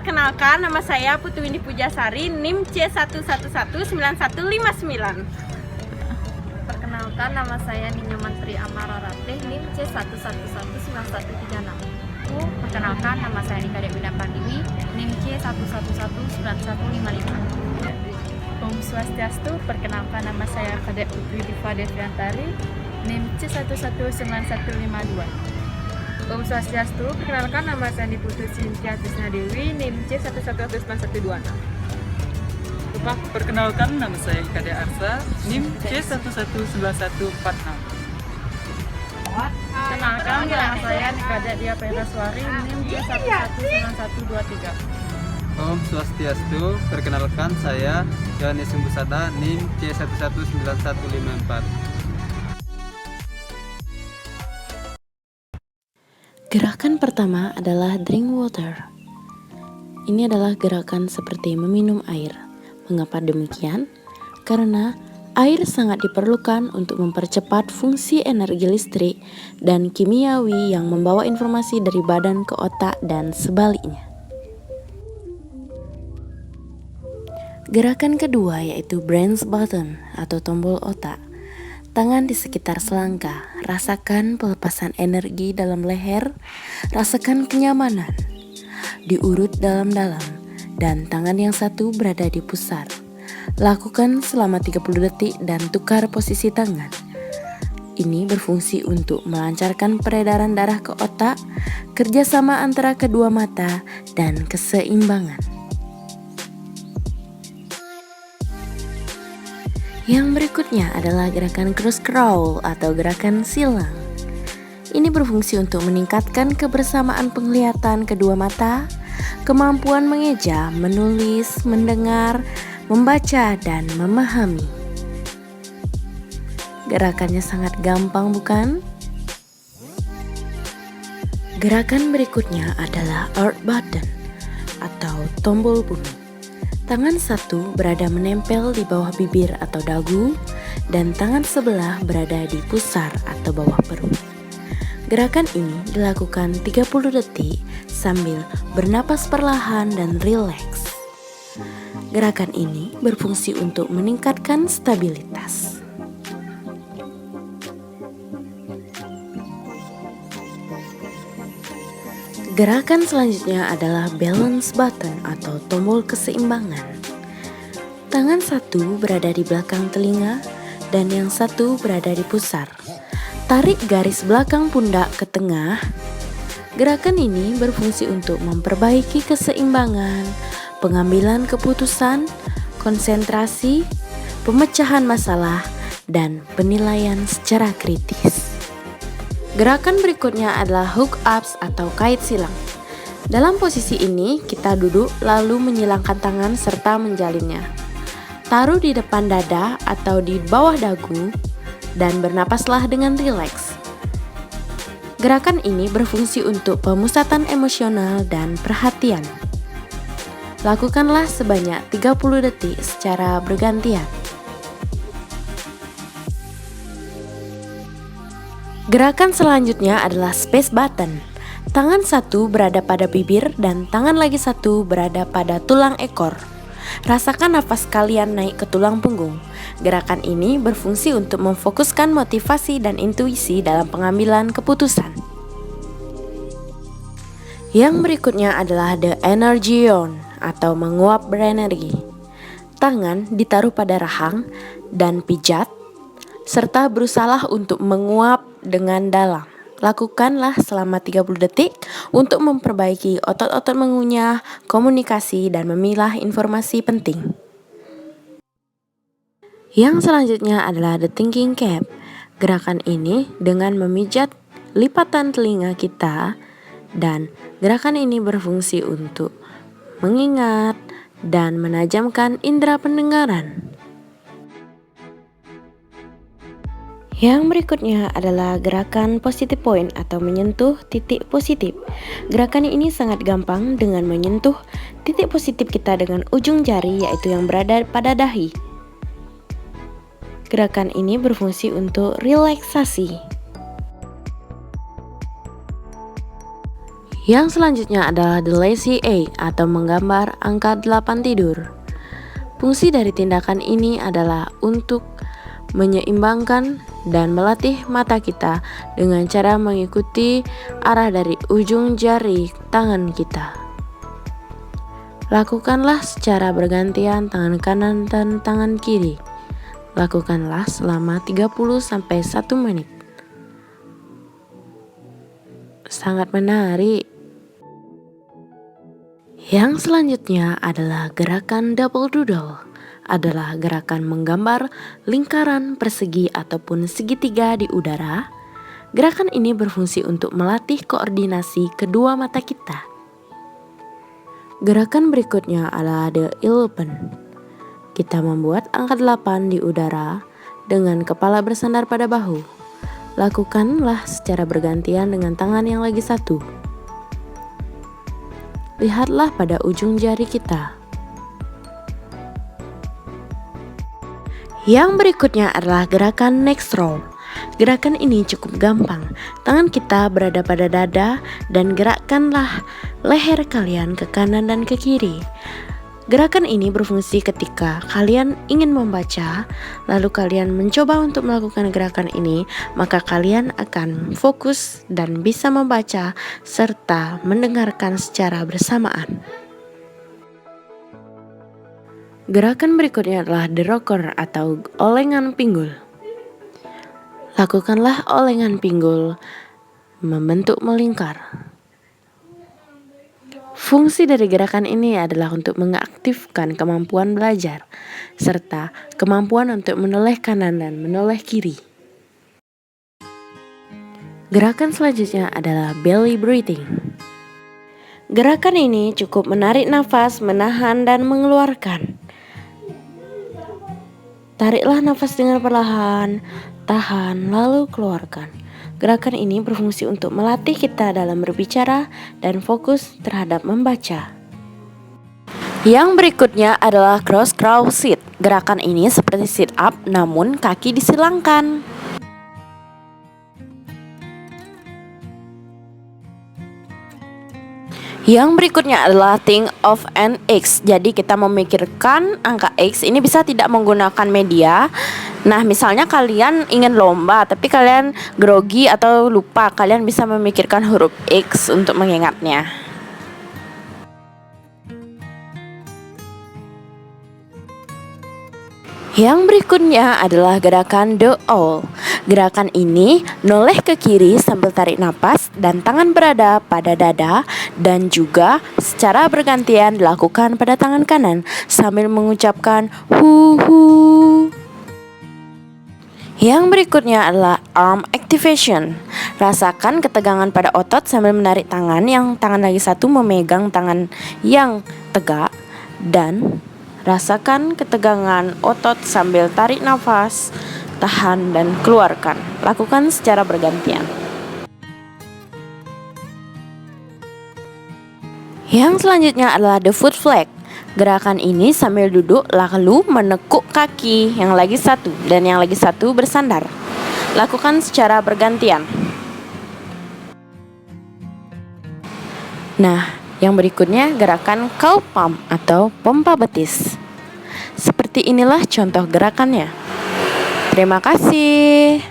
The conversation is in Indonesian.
perkenalkan nama saya Putu Windy Pujasari, NIM C1119159. Perkenalkan nama saya Ninyoman Tri Amara Ratih, NIM C1119136. Perkenalkan, nama saya Nika Dewina Pandiwi, NIM C1119155. Om Swastiastu, perkenalkan nama saya Kadek Putri Diva Deviantari, NIM C1191152. Om Swastiastu, perkenalkan nama saya Putu Cynthia Tisna Dewi, NIM C1191126. Perkenalkan nama saya Kadek Arsa, NIM C1191146. Perkenalkan, nama saya Kadek Dia Peraswari, NIM C1191123. Om Swastiastu, perkenalkan saya Yohanes Sumbusada, NIM C1191154. Gerakan pertama adalah drink water. Ini adalah gerakan seperti meminum air. Mengapa demikian? Karena air sangat diperlukan untuk mempercepat fungsi energi listrik dan kimiawi yang membawa informasi dari badan ke otak dan sebaliknya. Gerakan kedua yaitu brain's button atau tombol otak. Tangan di sekitar selangkah, rasakan pelepasan energi dalam leher, rasakan kenyamanan. Diurut dalam-dalam, dan tangan yang satu berada di pusar. Lakukan selama 30 detik dan tukar posisi tangan. Ini berfungsi untuk melancarkan peredaran darah ke otak, kerjasama antara kedua mata, dan keseimbangan. Yang berikutnya adalah gerakan cross crawl atau gerakan silang. Ini berfungsi untuk meningkatkan kebersamaan penglihatan kedua mata, kemampuan mengeja, menulis, mendengar, membaca, dan memahami. Gerakannya sangat gampang, bukan? Gerakan berikutnya adalah earth button atau tombol bumi. Tangan satu berada menempel di bawah bibir atau dagu, dan tangan sebelah berada di pusar atau bawah perut. Gerakan ini dilakukan 30 detik sambil bernapas perlahan dan rileks. Gerakan ini berfungsi untuk meningkatkan stabilitas. Gerakan selanjutnya adalah balance button atau tombol keseimbangan. Tangan satu berada di belakang telinga dan yang satu berada di pusar. Tarik garis belakang pundak ke tengah. Gerakan ini berfungsi untuk memperbaiki keseimbangan, pengambilan keputusan, konsentrasi, pemecahan masalah, dan penilaian secara kritis. Gerakan berikutnya adalah hook ups atau kait silang. Dalam posisi ini, kita duduk lalu menyilangkan tangan serta menjalinnya. Taruh di depan dada atau di bawah dagu dan bernapaslah dengan rileks. Gerakan ini berfungsi untuk pemusatan emosional dan perhatian. Lakukanlah sebanyak 30 detik secara bergantian. Gerakan selanjutnya adalah space button. Tangan satu berada pada bibir dan tangan lagi satu berada pada tulang ekor. Rasakan nafas kalian naik ke tulang punggung. Gerakan ini berfungsi untuk memfokuskan motivasi dan intuisi dalam pengambilan keputusan. Yang berikutnya adalah the energy yawn atau menguap berenergi. Tangan ditaruh pada rahang dan pijat, serta berusahalah untuk menguap dengan dalam. Lakukanlah selama 30 detik untuk memperbaiki otot-otot mengunyah, komunikasi, dan memilah informasi penting. Yang selanjutnya adalah the thinking cap. Gerakan ini dengan memijat lipatan telinga kita, dan gerakan ini berfungsi untuk mengingat dan menajamkan indera pendengaran. Yang berikutnya adalah gerakan positive point atau menyentuh titik positif. Gerakan ini sangat gampang dengan menyentuh titik positif kita dengan ujung jari, yaitu yang berada pada dahi. Gerakan ini berfungsi untuk relaksasi. Yang selanjutnya adalah the lazy eye atau menggambar angka 8 tidur. Fungsi dari tindakan ini adalah untuk menyeimbangkan dan melatih mata kita dengan cara mengikuti arah dari ujung jari tangan kita. Lakukanlah secara bergantian tangan kanan dan tangan kiri. Lakukanlah selama 30-1 menit. Sangat menarik. Yang selanjutnya adalah gerakan double doodle. Adalah gerakan menggambar lingkaran, persegi ataupun segitiga di udara. Gerakan ini berfungsi untuk melatih koordinasi kedua mata kita. Gerakan berikutnya adalah the elephant. Kita membuat angka 8 di udara dengan kepala bersandar pada bahu. Lakukanlah secara bergantian dengan tangan yang lagi satu. Lihatlah pada ujung jari kita. Yang berikutnya adalah gerakan neck roll. Gerakan ini cukup gampang. Tangan kita berada pada dada dan gerakkanlah leher kalian ke kanan dan ke kiri. Gerakan ini berfungsi ketika kalian ingin membaca, lalu kalian mencoba untuk melakukan gerakan ini, maka kalian akan fokus dan bisa membaca serta mendengarkan secara bersamaan. Gerakan berikutnya adalah the rocker atau olengan pinggul. Lakukanlah olengan pinggul membentuk melingkar. Fungsi dari gerakan ini adalah untuk mengaktifkan kemampuan belajar serta kemampuan untuk menoleh kanan dan menoleh kiri. Gerakan selanjutnya adalah belly breathing. Gerakan ini cukup menarik nafas, menahan dan mengeluarkan. Tariklah nafas dengan perlahan, tahan, lalu keluarkan. Gerakan ini berfungsi untuk melatih kita dalam berbicara dan fokus terhadap membaca. Yang berikutnya adalah cross sit. Gerakan ini seperti sit up namun kaki disilangkan. Yang berikutnya adalah think of an X. Jadi kita memikirkan angka X ini bisa tidak menggunakan media. Nah, misalnya kalian ingin lomba tapi kalian grogi atau lupa, kalian bisa memikirkan huruf X untuk mengingatnya. Yang berikutnya adalah gerakan the owl. Gerakan ini noleh ke kiri sambil tarik napas dan tangan berada pada dada dan juga secara bergantian dilakukan pada tangan kanan sambil mengucapkan hu hu. Yang berikutnya adalah arm activation. Rasakan ketegangan pada otot sambil menarik tangan yang tangan lagi satu memegang tangan yang tegak dan rasakan ketegangan otot sambil tarik nafas, tahan dan keluarkan. Lakukan secara bergantian. Yang selanjutnya adalah the foot flag. Gerakan ini sambil duduk lalu menekuk kaki yang lagi satu dan yang lagi satu bersandar. Lakukan secara bergantian. Nah, yang berikutnya gerakan cow pump atau pompa betis. Seperti inilah contoh gerakannya. Terima kasih.